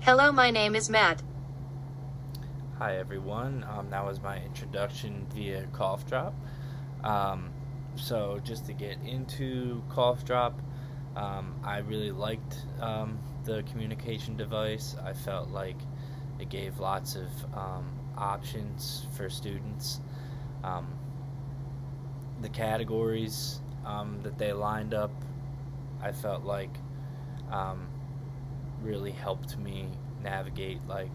Hello, my name is Matt. Hi everyone, that was my introduction via Cough Drop. So just to get into Cough Drop, I really liked the communication device. I felt like it gave lots of options for students. Um, the categories that they lined up, I felt like um, really helped me navigate like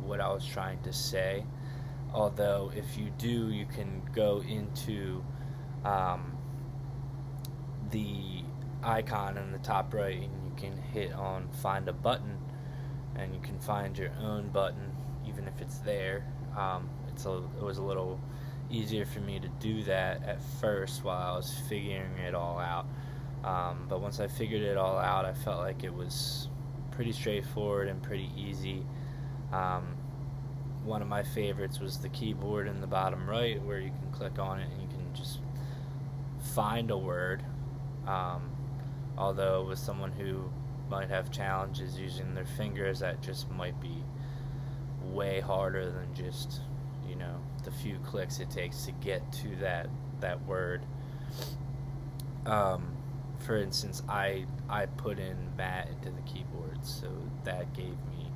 what I was trying to say. Although if you do, you can go into um, the icon in the top right and you can hit on find a button and you can find your own button even if it's there. It was a little easier for me to do that at first while I was figuring it all out. But once I figured it all out, I felt like it was pretty straightforward and pretty easy. Um, One of my favorites was the keyboard in the bottom right, where you can click on it and you can just find a word. Um, Although with someone who might have challenges using their fingers, that just might be way harder than just, the few clicks it takes to get to that word. For instance, I put in Matt into the keyboard, so that gave me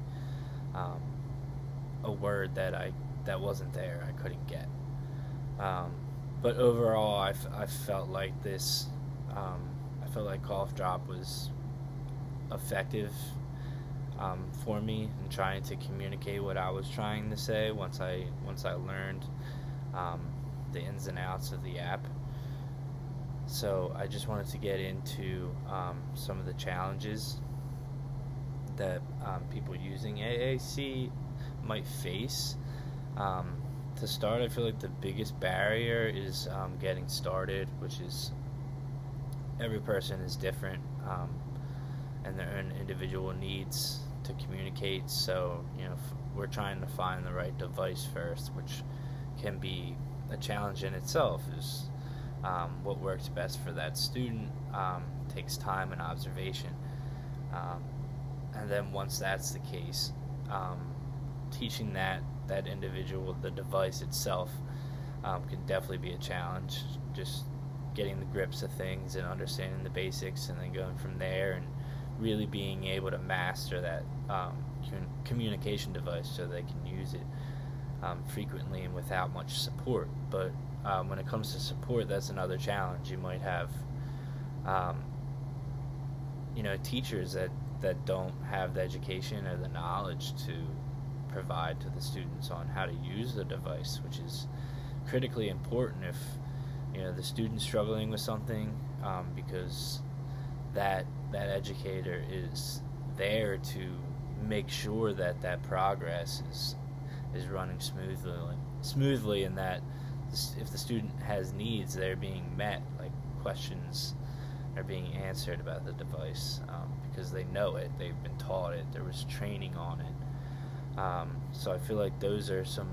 a word that wasn't there. I couldn't get. But overall, I felt like this. I felt like Cough Drop was effective for me in trying to communicate what I was trying to say. Once I learned the ins and outs of the app. So I just wanted to get into some of the challenges that people using AAC might face. To start, I feel like the biggest barrier is getting started, which is every person is different and their own individual needs to communicate. So, we're trying to find the right device first, which can be a challenge in itself. Is what works best for that student takes time and observation. And then once that's the case, teaching that individual the device itself can definitely be a challenge. Just getting the grips of things and understanding the basics, and then going from there and really being able to master that communication device so they can use it frequently and without much support. But when it comes to support, that's another challenge. You might have teachers that don't have the education or the knowledge to provide to the students on how to use the device, which is critically important if the student's struggling with something, because that educator is there to make sure that progress is running smoothly, and that if the student has needs, they're being met, like questions are being answered about the device, because they know it, they've been taught it, there was training on it. So I feel like those are some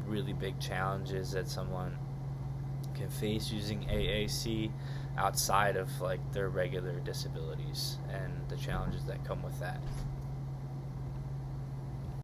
really big challenges that someone can face using AAC outside of like their regular disabilities and the challenges that come with that.